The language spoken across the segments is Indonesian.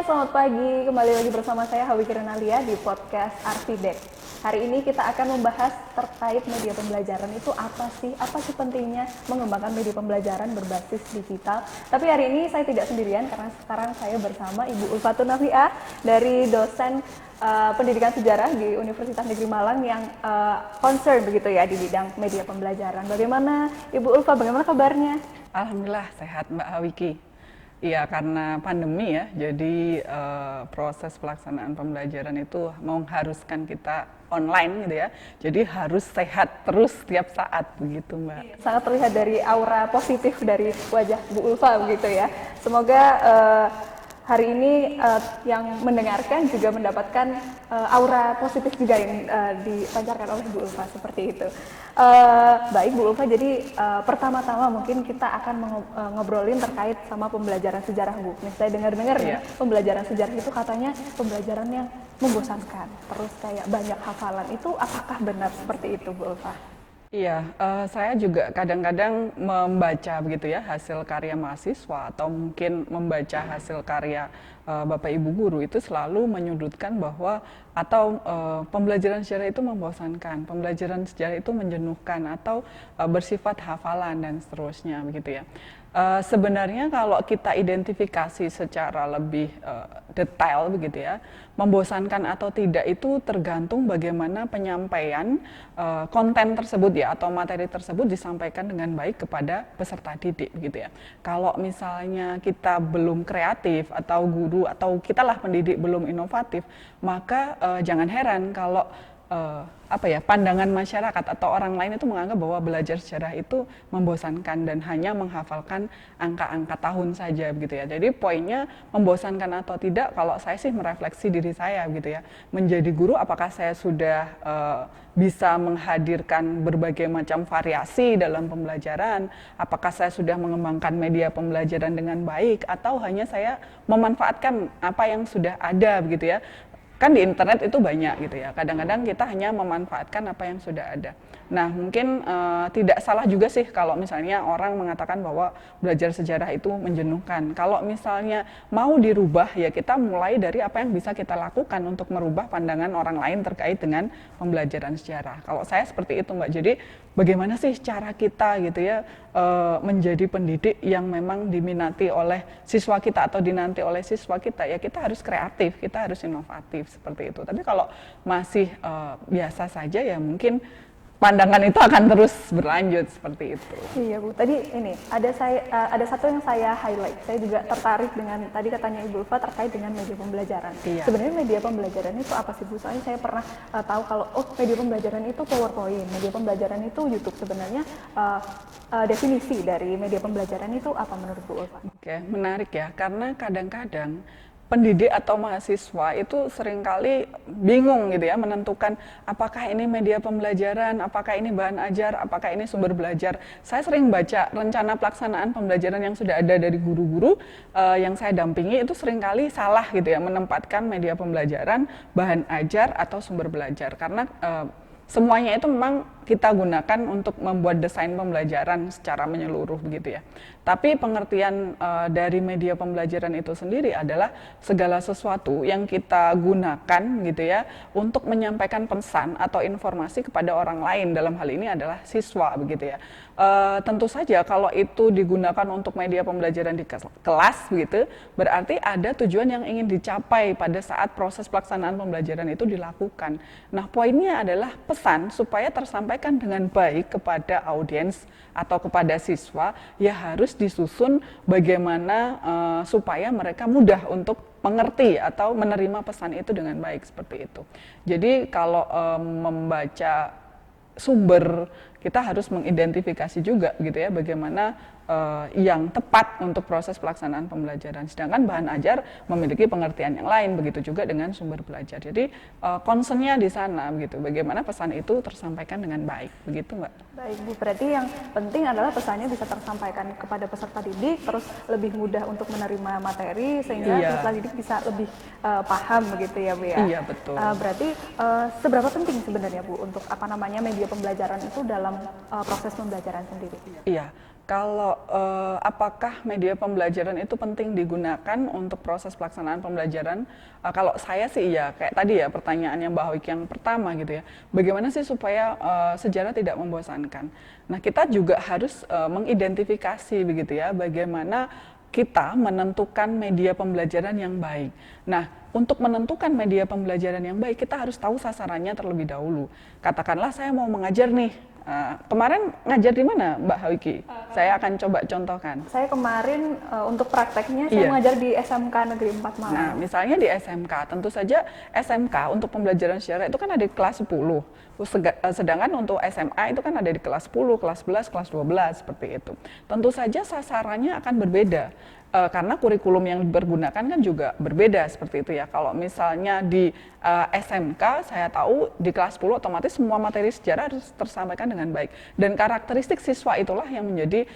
selamat pagi. Kembali lagi bersama saya Hawi Kiranalia di podcast Arvidek. Hari ini kita akan membahas terkait media pembelajaran itu apa sih? Apa sih pentingnya mengembangkan media pembelajaran berbasis digital? Tapi hari ini saya tidak sendirian karena sekarang saya bersama Ibu Ulfatun Nafia dari dosen pendidikan sejarah di Universitas Negeri Malang yang concern begitu ya di bidang media pembelajaran. Bagaimana Ibu Ulfa? Bagaimana kabarnya? Alhamdulillah sehat Mbak Hawiki. Iya, karena pandemi ya, jadi proses pelaksanaan pembelajaran itu mengharuskan kita online gitu ya. Jadi harus sehat terus setiap saat begitu Mbak. Sangat terlihat dari aura positif dari wajah Bu Ulfa begitu ya. Semoga hari ini yang mendengarkan juga mendapatkan aura positif juga yang dipancarkan oleh Bu Ulfa seperti itu. Baik Bu Ulfa, jadi pertama-tama mungkin kita akan ngobrolin terkait sama pembelajaran sejarah Bu. Nih, saya dengar-dengar nih, pembelajaran sejarah itu katanya pembelajaran yang membosankan, terus kayak banyak hafalan. Itu apakah benar seperti itu Bu Ulfa? Iya, saya juga kadang-kadang membaca begitu ya hasil karya mahasiswa atau mungkin membaca hasil karya Bapak Ibu guru itu selalu menyudutkan bahwa atau pembelajaran sejarah itu membosankan, pembelajaran sejarah itu menjenuhkan atau bersifat hafalan dan seterusnya begitu ya. Sebenarnya kalau kita identifikasi secara lebih detail begitu ya, membosankan atau tidak itu tergantung bagaimana penyampaian konten tersebut ya atau materi tersebut disampaikan dengan baik kepada peserta didik begitu ya. Kalau misalnya kita belum kreatif atau guru atau kita lah pendidik belum inovatif, maka jangan heran kalau pandangan masyarakat atau orang lain itu menganggap bahwa belajar sejarah itu membosankan dan hanya menghafalkan angka-angka tahun saja begitu ya. Jadi poinnya membosankan atau tidak, kalau saya sih merefleksi diri saya gitu ya. Menjadi guru apakah saya sudah bisa menghadirkan berbagai macam variasi dalam pembelajaran, apakah saya sudah mengembangkan media pembelajaran dengan baik atau hanya saya memanfaatkan apa yang sudah ada begitu ya. Kan di internet itu banyak gitu ya, kadang-kadang kita hanya memanfaatkan apa yang sudah ada. Nah mungkin tidak salah juga sih kalau misalnya orang mengatakan bahwa belajar sejarah itu menjenuhkan. Kalau misalnya mau dirubah ya kita mulai dari apa yang bisa kita lakukan untuk merubah pandangan orang lain terkait dengan pembelajaran sejarah. Kalau saya seperti itu Mbak, jadi bagaimana sih cara kita gitu ya menjadi pendidik yang memang diminati oleh siswa kita atau dinanti oleh siswa kita, ya kita harus kreatif, kita harus inovatif seperti itu. Tapi kalau masih biasa saja ya mungkin pandangan itu akan terus berlanjut seperti itu. Iya Bu, tadi ini ada satu yang saya highlight. Saya juga tertarik dengan tadi katanya Ibu Ulfa terkait dengan media pembelajaran. Iya. Sebenarnya media pembelajaran itu apa sih Bu? Soalnya saya pernah tahu kalau media pembelajaran itu PowerPoint, media pembelajaran itu YouTube. Sebenarnya definisi dari media pembelajaran itu apa menurut Bu Ulfa? Oke, menarik ya, karena kadang-kadang pendidik atau mahasiswa itu seringkali bingung gitu ya menentukan apakah ini media pembelajaran, apakah ini bahan ajar, apakah ini sumber belajar. Saya sering baca rencana pelaksanaan pembelajaran yang sudah ada dari guru-guru yang saya dampingi, itu seringkali salah gitu ya menempatkan media pembelajaran, bahan ajar atau sumber belajar, karena semuanya itu memang kita gunakan untuk membuat desain pembelajaran secara menyeluruh begitu ya. Tapi pengertian dari media pembelajaran itu sendiri adalah segala sesuatu yang kita gunakan gitu ya untuk menyampaikan pesan atau informasi kepada orang lain, dalam hal ini adalah siswa begitu ya. Tentu saja kalau itu digunakan untuk media pembelajaran di kelas begitu, berarti ada tujuan yang ingin dicapai pada saat proses pelaksanaan pembelajaran itu dilakukan. Nah, poinnya adalah pesan supaya tersampaikan dengan baik kepada audiens atau kepada siswa, ya harus disusun bagaimana supaya mereka mudah untuk mengerti atau menerima pesan itu dengan baik seperti itu. Jadi kalau membaca sumber, kita harus mengidentifikasi juga gitu ya bagaimana yang tepat untuk proses pelaksanaan pembelajaran. Sedangkan bahan ajar memiliki pengertian yang lain, begitu juga dengan sumber belajar. Jadi concernnya di sana begitu, bagaimana pesan itu tersampaikan dengan baik, begitu Mbak. Baik Bu, berarti yang penting adalah pesannya bisa tersampaikan kepada peserta didik, terus lebih mudah untuk menerima materi sehingga peserta didik bisa lebih paham begitu ya Bu ya. Iya betul. Berarti seberapa penting sebenarnya Bu untuk media pembelajaran itu dalam proses pembelajaran sendiri? Iya. Kalau apakah media pembelajaran itu penting digunakan untuk proses pelaksanaan pembelajaran? Kalau saya sih iya, kayak tadi ya pertanyaannya Mbak Hoik yang pertama gitu ya. Bagaimana sih supaya sejarah tidak membosankan? Nah, kita juga harus mengidentifikasi begitu ya, bagaimana kita menentukan media pembelajaran yang baik. Nah, untuk menentukan media pembelajaran yang baik, kita harus tahu sasarannya terlebih dahulu. Katakanlah saya mau mengajar nih. Kemarin ngajar di mana, Mbak Hawiki? Saya akan coba contohkan. Saya kemarin untuk prakteknya Iya. saya mengajar di SMK Negeri 4 Malang. Nah, misalnya di SMK, tentu saja SMK untuk pembelajaran sejarah itu kan ada di kelas 10. Sedangkan untuk SMA itu kan ada di kelas 10, kelas 11, kelas 12, seperti itu. Tentu saja sasarannya akan berbeda. Karena kurikulum yang dipergunakan kan juga berbeda seperti itu ya. Kalau misalnya di SMK, saya tahu di kelas 10 otomatis semua materi sejarah harus tersampaikan dengan baik. Dan karakteristik siswa itulah yang menjadi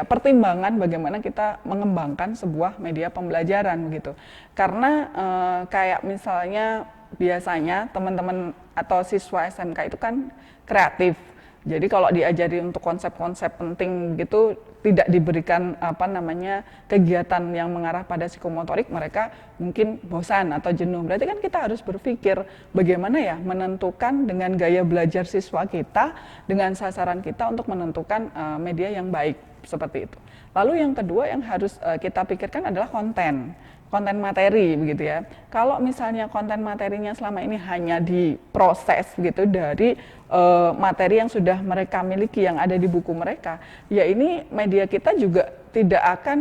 pertimbangan bagaimana kita mengembangkan sebuah media pembelajaran begitu. Karena kayak misalnya biasanya teman-teman atau siswa SMK itu kan kreatif. Jadi kalau diajari untuk konsep-konsep penting gitu tidak diberikan kegiatan yang mengarah pada psikomotorik, mereka mungkin bosan atau jenuh. Berarti kan kita harus berpikir bagaimana ya menentukan dengan gaya belajar siswa kita, dengan sasaran kita untuk menentukan media yang baik seperti itu. Lalu yang kedua yang harus kita pikirkan adalah konten materi begitu ya. Kalau misalnya konten materinya selama ini hanya diproses gitu dari materi yang sudah mereka miliki yang ada di buku mereka, ya ini media kita juga tidak akan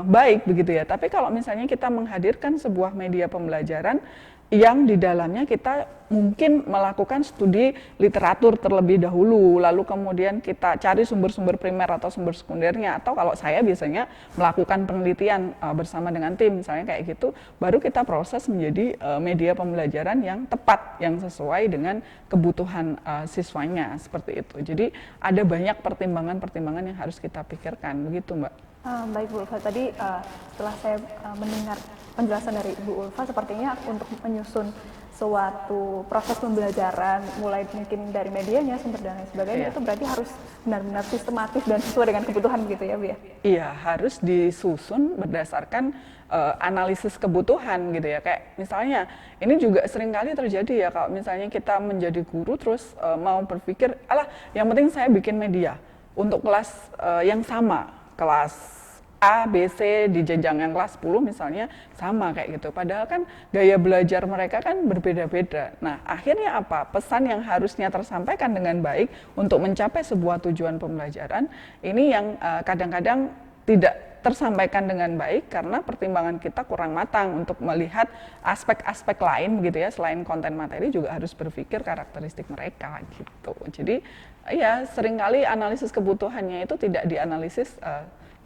baik begitu ya. Tapi kalau misalnya kita menghadirkan sebuah media pembelajaran yang di dalamnya kita mungkin melakukan studi literatur terlebih dahulu, lalu kemudian kita cari sumber-sumber primer atau sumber sekundernya, atau kalau saya biasanya melakukan penelitian bersama dengan tim, misalnya kayak gitu, baru kita proses menjadi media pembelajaran yang tepat, yang sesuai dengan kebutuhan siswanya, seperti itu. Jadi ada banyak pertimbangan-pertimbangan yang harus kita pikirkan, begitu Mbak. Baik Bu Ulfa, tadi setelah saya mendengar penjelasan dari Bu Ulfa, sepertinya untuk menyusun suatu proses pembelajaran, mulai mungkin dari medianya, sumber dan lain sebagainya, itu berarti harus benar-benar sistematis dan sesuai dengan kebutuhan gitu ya Bu ya? Iya, harus disusun berdasarkan analisis kebutuhan gitu ya. Kayak misalnya, ini juga seringkali terjadi ya, kalau misalnya kita menjadi guru terus mau berpikir, alah yang penting saya bikin media untuk kelas yang sama, kelas A, B, C di jenjang yang kelas 10 misalnya sama kayak gitu. Padahal kan gaya belajar mereka kan berbeda-beda. Nah, akhirnya apa? Pesan yang harusnya tersampaikan dengan baik untuk mencapai sebuah tujuan pembelajaran, ini yang kadang-kadang tidak tersampaikan dengan baik karena pertimbangan kita kurang matang untuk melihat aspek-aspek lain begitu ya, selain konten materi juga harus berpikir karakteristik mereka gitu. Jadi ya seringkali analisis kebutuhannya itu tidak dianalisis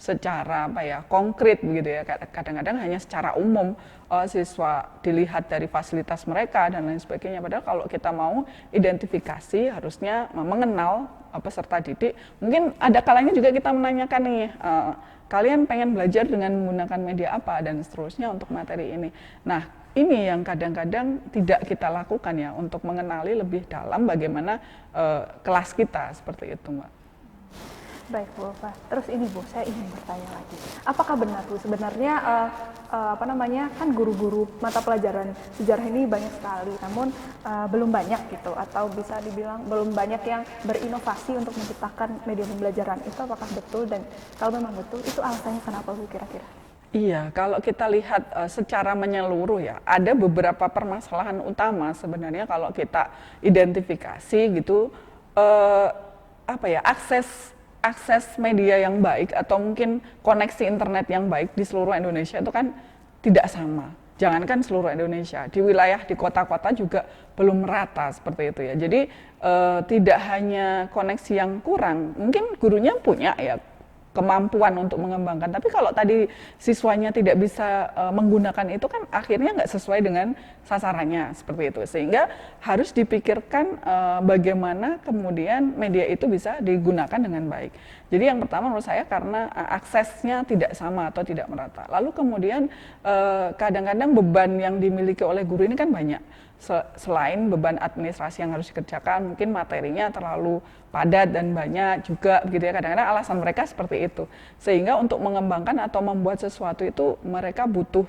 secara konkret begitu ya. Kadang-kadang hanya secara umum siswa dilihat dari fasilitas mereka dan lain sebagainya. Padahal kalau kita mau identifikasi harusnya mengenal peserta didik. Mungkin ada kalanya juga kita menanyakan nih, kalian pengen belajar dengan menggunakan media apa dan seterusnya untuk materi ini. Nah, ini yang kadang-kadang tidak kita lakukan ya, untuk mengenali lebih dalam bagaimana kelas kita, seperti itu Mbak. Baik Bu Ulfa, terus ini Bu, saya ingin bertanya lagi, apakah benar Bu sebenarnya kan guru-guru mata pelajaran sejarah ini banyak sekali, namun belum banyak gitu, atau bisa dibilang belum banyak yang berinovasi untuk menciptakan media pembelajaran, itu apakah betul, dan kalau memang betul itu alasannya kenapa Bu kira-kira? Iya, kalau kita lihat secara menyeluruh ya, ada beberapa permasalahan utama sebenarnya kalau kita identifikasi gitu, akses media yang baik atau mungkin koneksi internet yang baik di seluruh Indonesia itu kan tidak sama. Jangankan seluruh Indonesia, di wilayah, di kota-kota juga belum merata seperti itu ya. Jadi tidak hanya koneksi yang kurang, mungkin gurunya punya ya kemampuan untuk mengembangkan, tapi kalau tadi siswanya tidak bisa menggunakan itu kan akhirnya nggak sesuai dengan sasarannya seperti itu, sehingga harus dipikirkan bagaimana kemudian media itu bisa digunakan dengan baik. Jadi yang pertama menurut saya karena aksesnya tidak sama atau tidak merata. Lalu kemudian kadang-kadang beban yang dimiliki oleh guru ini kan banyak. selain beban administrasi yang harus dikerjakan, mungkin materinya terlalu padat dan banyak juga begitu ya. Kadang-kadang alasan mereka seperti itu. Sehingga untuk mengembangkan atau membuat sesuatu itu mereka butuh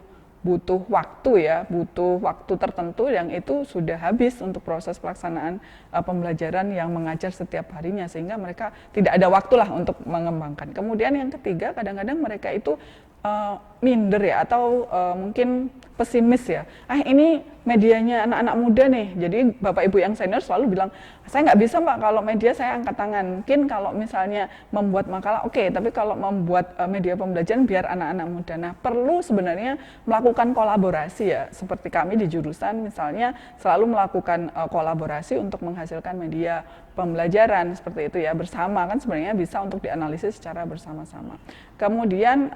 waktu ya, butuh waktu tertentu yang itu sudah habis untuk proses pelaksanaan pembelajaran yang mengajar setiap harinya, sehingga mereka tidak ada waktulah untuk mengembangkan. Kemudian yang ketiga, kadang-kadang mereka itu minder ya, atau mungkin pesimis ya. Ini medianya anak-anak muda nih, jadi bapak ibu yang senior selalu bilang, saya nggak bisa Pak, kalau media saya angkat tangan. Mungkin kalau misalnya membuat makalah oke, tapi kalau membuat media pembelajaran biar anak-anak muda. Nah, perlu sebenarnya melakukan kolaborasi ya, seperti kami di jurusan misalnya selalu melakukan kolaborasi untuk menghasilkan media pembelajaran seperti itu ya, bersama kan sebenarnya bisa untuk dianalisis secara bersama-sama. Kemudian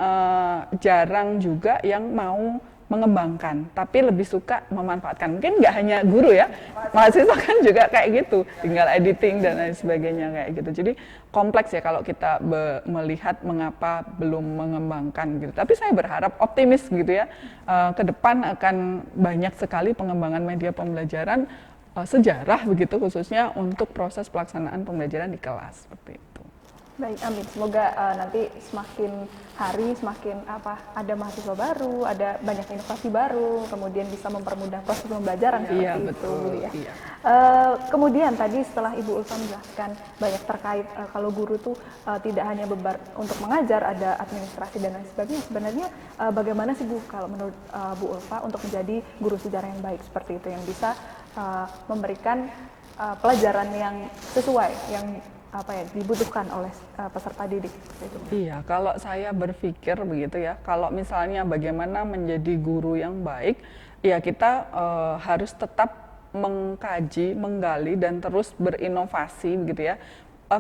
jarang juga yang mau mengembangkan, tapi lebih suka memanfaatkan. Mungkin nggak hanya guru ya, mahasiswa kan juga kayak gitu, tinggal editing dan lain sebagainya kayak gitu. Jadi kompleks ya kalau kita melihat mengapa belum mengembangkan gitu. Tapi saya berharap optimis gitu ya, ke depan akan banyak sekali pengembangan media pembelajaran sejarah begitu, khususnya untuk proses pelaksanaan pembelajaran di kelas seperti itu. Baik, amin. Semoga nanti semakin hari semakin ada mahasiswa baru, ada banyak inovasi baru, kemudian bisa mempermudah proses pembelajaran seperti Iya, itu. betul, Ya. iya. Kemudian tadi setelah Ibu Ulfa menjelaskan banyak terkait kalau guru tuh tidak hanya beban untuk mengajar, ada administrasi dan lain sebagainya. Sebenarnya bagaimana sih Bu kalau menurut Bu Ulfa untuk menjadi guru sejarah yang baik seperti itu, yang bisa memberikan pelajaran yang sesuai, yang dibutuhkan oleh peserta didik gitu. Iya, kalau saya berpikir begitu ya, kalau misalnya bagaimana menjadi guru yang baik, ya kita harus tetap mengkaji, menggali dan terus berinovasi begitu ya.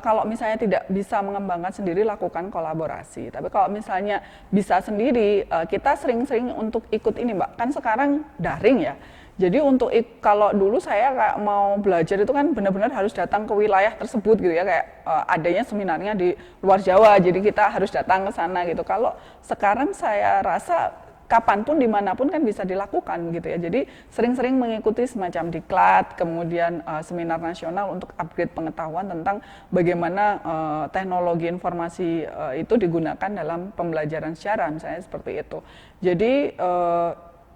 Kalau misalnya tidak bisa mengembangkan sendiri, lakukan kolaborasi. Tapi kalau misalnya bisa sendiri, kita sering-sering untuk ikut ini Mbak, kan sekarang daring ya. Jadi untuk kalau dulu saya kayak mau belajar itu kan benar-benar harus datang ke wilayah tersebut gitu ya, kayak adanya seminarnya di luar Jawa, jadi kita harus datang ke sana gitu. Kalau sekarang saya rasa kapanpun dimanapun kan bisa dilakukan gitu ya. Jadi sering-sering mengikuti semacam diklat, kemudian seminar nasional untuk upgrade pengetahuan tentang bagaimana teknologi informasi itu digunakan dalam pembelajaran sejarah misalnya seperti itu. Jadi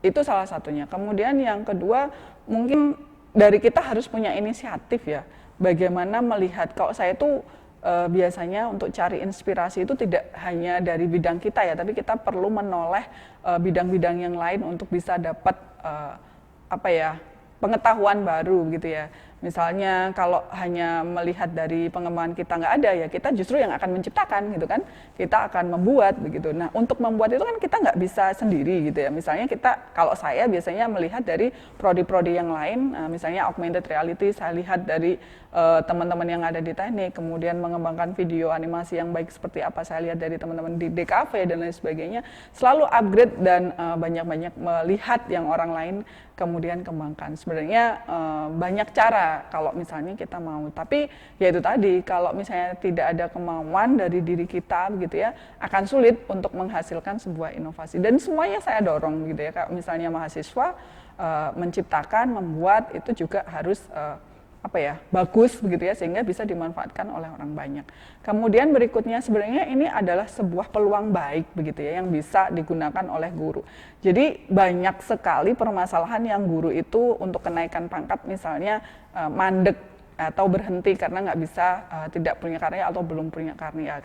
itu salah satunya. Kemudian yang kedua, mungkin dari kita harus punya inisiatif ya. Bagaimana melihat, kalau saya tuh biasanya untuk cari inspirasi itu tidak hanya dari bidang kita ya, tapi kita perlu menoleh bidang-bidang yang lain untuk bisa dapat pengetahuan baru gitu ya. Misalnya kalau hanya melihat dari pengembangan kita nggak ada ya, kita justru yang akan menciptakan gitu kan, kita akan membuat begitu. Nah untuk membuat itu kan kita nggak bisa sendiri gitu ya. Misalnya kalau saya biasanya melihat dari prodi-prodi yang lain, misalnya augmented reality, saya lihat dari teman-teman yang ada di teknik, kemudian mengembangkan video animasi yang baik seperti apa saya lihat dari teman-teman di DKV dan lain sebagainya, selalu upgrade dan banyak-banyak melihat yang orang lain kemudian kembangkan. Sebenarnya banyak cara kalau misalnya kita mau, tapi ya itu tadi, kalau misalnya tidak ada kemauan dari diri kita begitu ya, akan sulit untuk menghasilkan sebuah inovasi. Dan semuanya saya dorong gitu ya, kalau misalnya mahasiswa menciptakan, membuat itu juga harus bagus begitu ya, sehingga bisa dimanfaatkan oleh orang banyak. Kemudian berikutnya sebenarnya ini adalah sebuah peluang baik begitu ya, yang bisa digunakan oleh guru. Jadi banyak sekali permasalahan yang guru itu untuk kenaikan pangkat misalnya mandek atau berhenti karena nggak bisa, tidak punya karya atau belum punya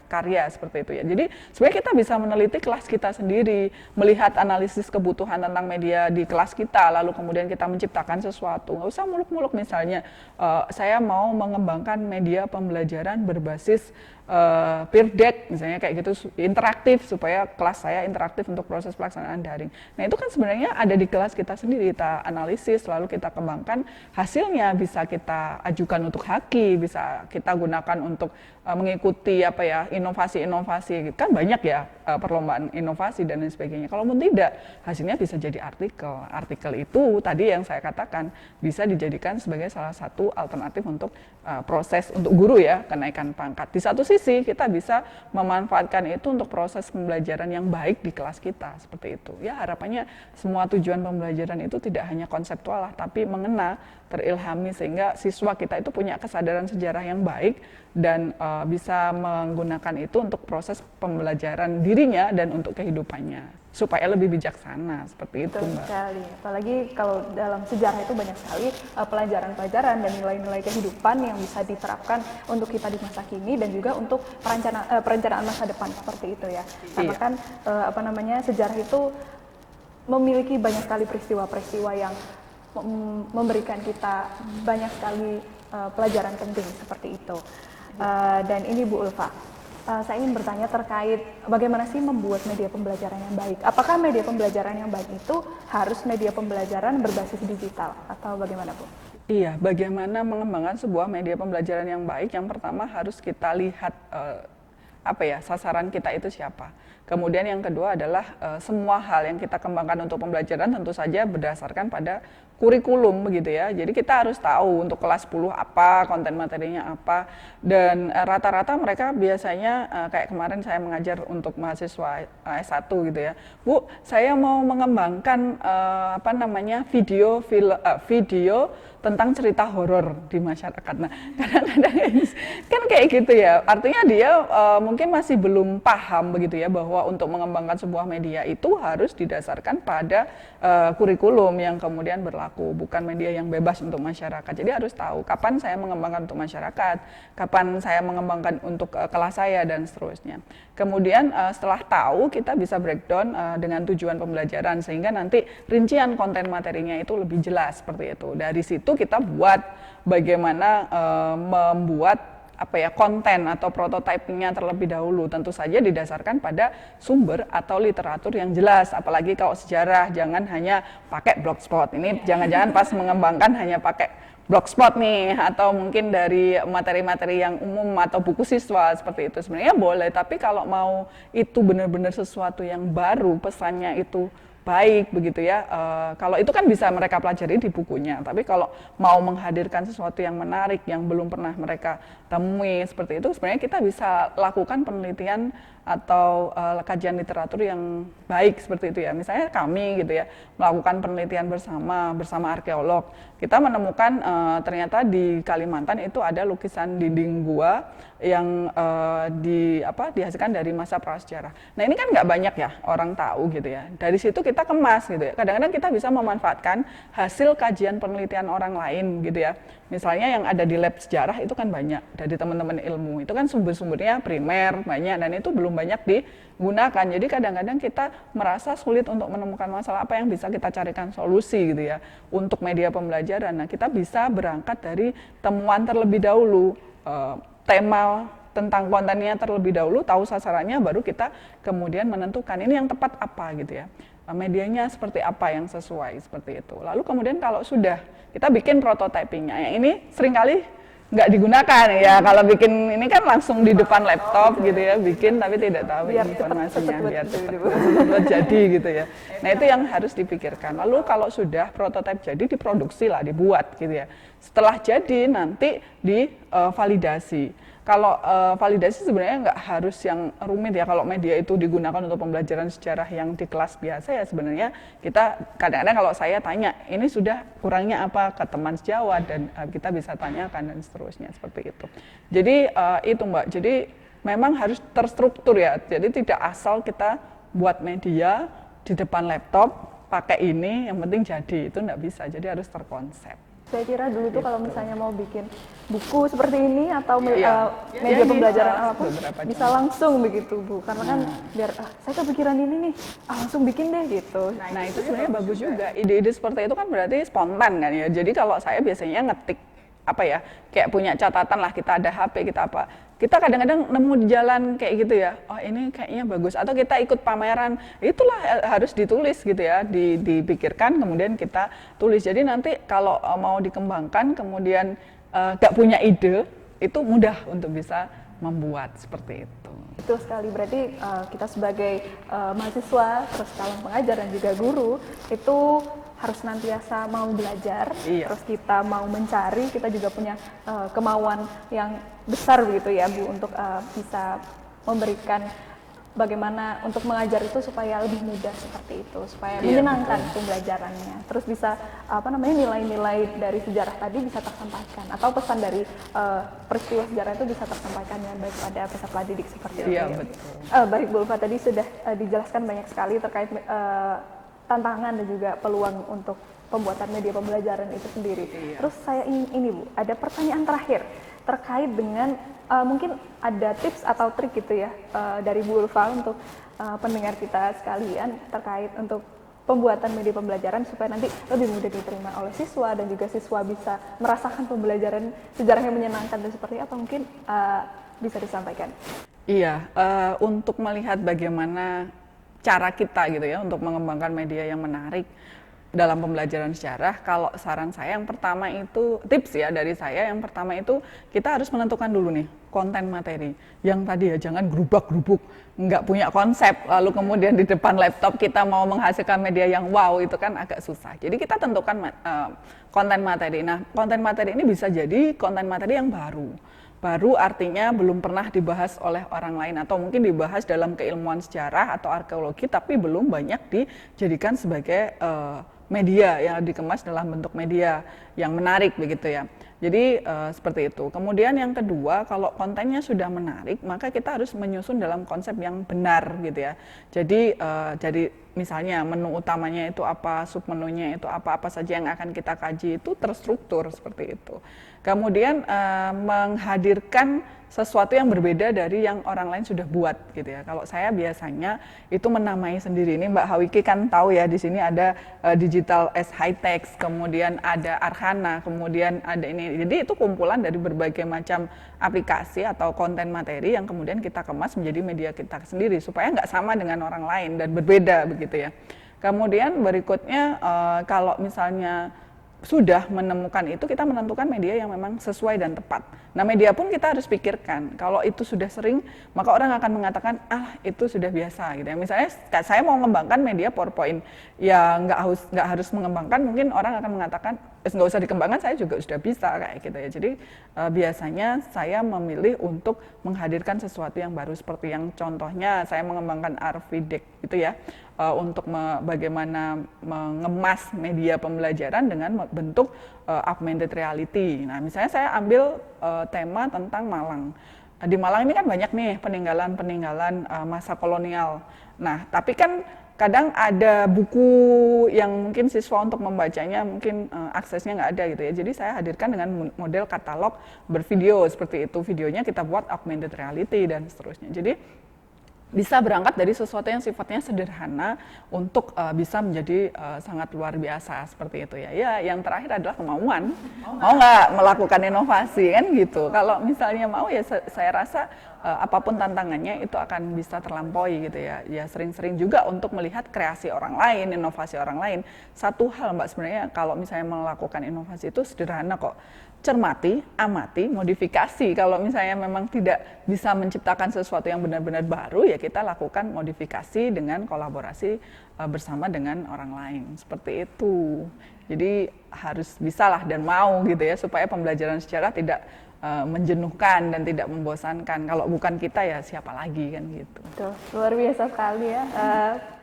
karya seperti itu ya. Jadi sebenarnya kita bisa meneliti kelas kita sendiri, melihat analisis kebutuhan tentang media di kelas kita, lalu kemudian kita menciptakan sesuatu. Nggak usah muluk-muluk, misalnya saya mau mengembangkan media pembelajaran berbasis peer deck misalnya kayak gitu, interaktif, supaya kelas saya interaktif untuk proses pelaksanaan daring. Nah itu kan sebenarnya ada di kelas kita sendiri, kita analisis lalu kita kembangkan, hasilnya bisa kita ajukan untuk haki, bisa kita gunakan untuk mengikuti inovasi-inovasi, kan banyak ya perlombaan inovasi dan lain sebagainya. Kalaupun tidak, hasilnya bisa jadi artikel itu tadi yang saya katakan bisa dijadikan sebagai salah satu alternatif untuk proses untuk guru ya, kenaikan pangkat. Di satu sisi sisi kita bisa memanfaatkan itu untuk proses pembelajaran yang baik di kelas kita, seperti itu. Ya, harapannya semua tujuan pembelajaran itu tidak hanya konseptual lah, tapi mengena, terilhami, sehingga siswa kita itu punya kesadaran sejarah yang baik dan bisa menggunakan itu untuk proses pembelajaran dirinya dan untuk kehidupannya supaya lebih bijaksana, seperti itu, Betul Mbak. sekali. Apalagi kalau dalam sejarah itu banyak sekali pelajaran-pelajaran dan nilai-nilai kehidupan yang bisa diterapkan untuk kita di masa kini dan juga untuk perencanaan masa depan, seperti itu ya. Karena Iya. kan sejarah itu memiliki banyak sekali peristiwa-peristiwa yang memberikan kita banyak sekali pelajaran penting seperti itu. Dan ini Bu Ulfa, saya ingin bertanya terkait bagaimana sih membuat media pembelajaran yang baik. Apakah media pembelajaran yang baik itu harus media pembelajaran berbasis digital atau bagaimana Bu? Iya, bagaimana mengembangkan sebuah media pembelajaran yang baik? Yang pertama harus kita lihat sasaran kita itu siapa. Kemudian yang kedua adalah semua hal yang kita kembangkan untuk pembelajaran tentu saja berdasarkan pada kurikulum begitu ya. Jadi kita harus tahu untuk kelas 10 apa, konten materinya apa, dan rata-rata mereka biasanya kayak kemarin saya mengajar untuk mahasiswa S1 gitu ya. Bu, saya mau mengembangkan video tentang cerita horor di masyarakat. Nah, kadang-kadang kan kayak gitu ya. Artinya dia mungkin masih belum paham begitu ya bahwa untuk mengembangkan sebuah media itu harus didasarkan pada kurikulum yang kemudian berlaku, bukan media yang bebas untuk masyarakat. Jadi harus tahu kapan saya mengembangkan untuk masyarakat, kapan saya mengembangkan untuk kelas saya dan seterusnya. Kemudian setelah tahu kita bisa breakdown dengan tujuan pembelajaran sehingga nanti rincian konten materinya itu lebih jelas seperti itu. Dari situ kita buat bagaimana membuat konten atau prototypingnya terlebih dahulu, tentu saja didasarkan pada sumber atau literatur yang jelas. Apalagi kalau sejarah, jangan hanya pakai blogspot. Ini jangan-jangan pas mengembangkan hanya pakai blogspot nih, atau mungkin dari materi-materi yang umum atau buku siswa seperti itu. Sebenarnya boleh, tapi kalau mau itu benar-benar sesuatu yang baru, pesannya itu baik begitu ya, kalau itu kan bisa mereka pelajari di bukunya, tapi kalau mau menghadirkan sesuatu yang menarik yang belum pernah mereka temui seperti itu, sebenarnya kita bisa lakukan penelitian atau kajian literatur yang baik seperti itu ya. Misalnya kami gitu ya melakukan penelitian bersama arkeolog, kita menemukan ternyata di Kalimantan itu ada lukisan dinding gua yang dihasilkan dari masa prasejarah. Nah ini kan nggak banyak ya orang tahu gitu ya. Dari situ kita kemas gitu ya. Kadang-kadang kita bisa memanfaatkan hasil kajian penelitian orang lain gitu ya. Misalnya yang ada di lab sejarah itu kan banyak dari teman-teman ilmu. Itu kan sumber-sumbernya primer banyak dan itu belum banyak digunakan. Jadi kadang-kadang kita merasa sulit untuk menemukan masalah apa yang bisa kita carikan solusi gitu ya untuk media pembelajaran. Nah kita bisa berangkat dari temuan terlebih dahulu. Tema tentang kontennya terlebih dahulu, tahu sasarannya, baru kita kemudian menentukan ini yang tepat apa gitu ya, medianya seperti apa yang sesuai seperti itu. Lalu kemudian kalau sudah kita bikin prototypingnya, yang ini seringkali nggak digunakan ya, kalau bikin ini kan langsung di depan laptop gitu ya, bikin tapi tidak tahu biar informasinya, biar cepet jadi gitu ya. Nah itu yang harus dipikirkan. Lalu kalau sudah prototipe jadi, diproduksi lah, dibuat gitu ya. Setelah jadi nanti divalidasi. Kalau validasi sebenarnya nggak harus yang rumit ya. Kalau media itu digunakan untuk pembelajaran sejarah yang di kelas biasa ya sebenarnya kita kadang-kadang kalau saya tanya ini sudah kurangnya apa ke teman sejawat dan kita bisa tanyakan dan seterusnya seperti itu. Jadi itu Mbak. Jadi memang harus terstruktur ya. Jadi tidak asal kita buat media di depan laptop pakai ini yang penting jadi, itu nggak bisa. Jadi harus terkonsep. Saya kira dulu tuh kalau misalnya mau bikin buku seperti ini atau Iya. media Ya, pembelajaran bisa. apapun Beberapa bisa contoh. langsung begitu Bu, karena kan biar saya kepikiran ini nih, langsung bikin deh gitu. Nah itu sebenarnya bagus juga. Ide-ide seperti itu kan berarti spontan kan ya. Jadi kalau saya biasanya ngetik kayak punya catatan lah, kita ada HP, kita apa. Kita kadang-kadang nemu di jalan kayak gitu ya, oh ini kayaknya bagus. Atau kita ikut pameran, itulah harus ditulis gitu ya, dipikirkan kemudian kita tulis. Jadi nanti kalau mau dikembangkan kemudian gak punya ide, itu mudah untuk bisa membuat seperti itu. Betul sekali, berarti kita sebagai mahasiswa, terus calon pengajar dan juga guru itu harus senantiasa mau belajar, Iya. terus kita mau mencari, kita juga punya kemauan yang besar begitu ya Bu untuk bisa memberikan bagaimana untuk mengajar itu supaya lebih mudah seperti itu, supaya Iya, menyenangkan pembelajarannya. Terus bisa nilai-nilai dari sejarah tadi bisa tersampaikan atau pesan dari peristiwa sejarah itu bisa tersampaikan ya baik pada peserta didik seperti itu. Iya, Ya. betul. Baik Bu Ulfa, tadi sudah dijelaskan banyak sekali terkait tantangan dan juga peluang untuk pembuatan media pembelajaran itu sendiri. Iya. Terus saya ingin ini Bu, ada pertanyaan terakhir terkait dengan mungkin ada tips atau trik gitu ya dari Bu Ulfa untuk pendengar kita sekalian terkait untuk pembuatan media pembelajaran supaya nanti lebih mudah diterima oleh siswa dan juga siswa bisa merasakan pembelajaran sejarah yang menyenangkan dan seperti apa mungkin bisa disampaikan. Iya, untuk melihat bagaimana cara kita gitu ya untuk mengembangkan media yang menarik dalam pembelajaran sejarah, kalau saran saya yang pertama itu, tips ya dari saya, yang pertama itu kita harus menentukan dulu nih konten materi. Yang tadi ya jangan gerubak-gerubuk, nggak punya konsep, lalu kemudian di depan laptop kita mau menghasilkan media yang wow, itu kan agak susah. Jadi kita tentukan konten materi. Nah, konten materi ini bisa jadi konten materi yang baru. Baru artinya belum pernah dibahas oleh orang lain atau mungkin dibahas dalam keilmuan sejarah atau arkeologi tapi belum banyak dijadikan sebagai media yang dikemas dalam bentuk media yang menarik begitu ya. Jadi seperti itu. Kemudian yang kedua, kalau kontennya sudah menarik, maka kita harus menyusun dalam konsep yang benar gitu ya. Jadi misalnya menu utamanya itu apa, submenunya itu apa saja yang akan kita kaji itu terstruktur seperti itu. Kemudian menghadirkan sesuatu yang berbeda dari yang orang lain sudah buat gitu ya. Kalau saya biasanya itu menamai sendiri. Ini Mbak Hawiki kan tahu ya, di sini ada Digital as High Text, kemudian ada Arhana, kemudian ada ini. Jadi itu kumpulan dari berbagai macam aplikasi atau konten materi yang kemudian kita kemas menjadi media kita sendiri supaya nggak sama dengan orang lain dan berbeda begitu ya. Kemudian berikutnya kalau misalnya sudah menemukan itu, kita menentukan media yang memang sesuai dan tepat. Nah, media pun kita harus pikirkan. Kalau itu sudah sering, maka orang akan mengatakan, itu sudah biasa gitu ya. Misalnya saya mau mengembangkan media PowerPoint, ya nggak harus mengembangkan, mungkin orang akan mengatakan, nggak usah dikembangkan, saya juga sudah bisa kayak gitu ya. Jadi biasanya saya memilih untuk menghadirkan sesuatu yang baru, seperti yang contohnya saya mengembangkan Arvidec gitu ya. Untuk bagaimana mengemas media pembelajaran dengan bentuk augmented reality. Nah, misalnya saya ambil tema tentang Malang. Di Malang ini kan banyak nih peninggalan masa kolonial. Nah, tapi kan kadang ada buku yang mungkin siswa untuk membacanya mungkin aksesnya nggak ada gitu ya. Jadi saya hadirkan dengan model katalog bervideo seperti itu. Videonya kita buat augmented reality dan seterusnya. Jadi bisa berangkat dari sesuatu yang sifatnya sederhana untuk bisa menjadi sangat luar biasa seperti itu ya. Ya, yang terakhir adalah kemauan. Mau nggak melakukan inovasi kan gitu. Kalau misalnya mau ya saya rasa apapun tantangannya itu akan bisa terlampaui gitu ya. Ya sering-sering juga untuk melihat kreasi orang lain, inovasi orang lain. Satu hal Mbak, sebenarnya kalau misalnya melakukan inovasi itu sederhana kok. Cermati, amati, modifikasi. Kalau misalnya memang tidak bisa menciptakan sesuatu yang benar-benar baru, ya kita lakukan modifikasi dengan kolaborasi bersama dengan orang lain. Seperti itu. Jadi harus bisalah dan mau gitu ya, supaya pembelajaran sejarah tidak menjenuhkan dan tidak membosankan. Kalau bukan kita ya siapa lagi kan gitu. Betul, luar biasa sekali ya.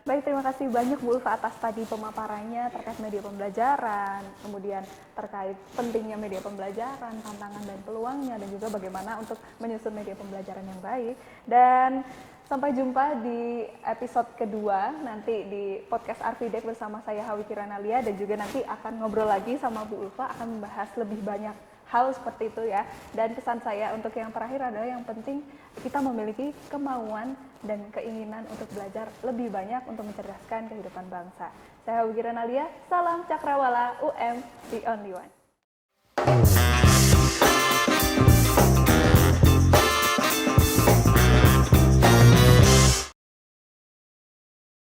Baik, terima kasih banyak Bu Ulfa atas tadi pemaparannya terkait media pembelajaran, kemudian terkait pentingnya media pembelajaran, tantangan dan peluangnya, dan juga bagaimana untuk menyusun media pembelajaran yang baik. Dan sampai jumpa di episode kedua nanti di podcast Arvidec bersama saya Hawiki Ranalia, dan juga nanti akan ngobrol lagi sama Bu Ulfa, akan membahas lebih banyak hal seperti itu ya. Dan pesan saya untuk yang terakhir adalah yang penting kita memiliki kemauan dan keinginan untuk belajar lebih banyak untuk mencerdaskan kehidupan bangsa. Saya Hawiki Ranalia, salam Cakrawala UM, the only one.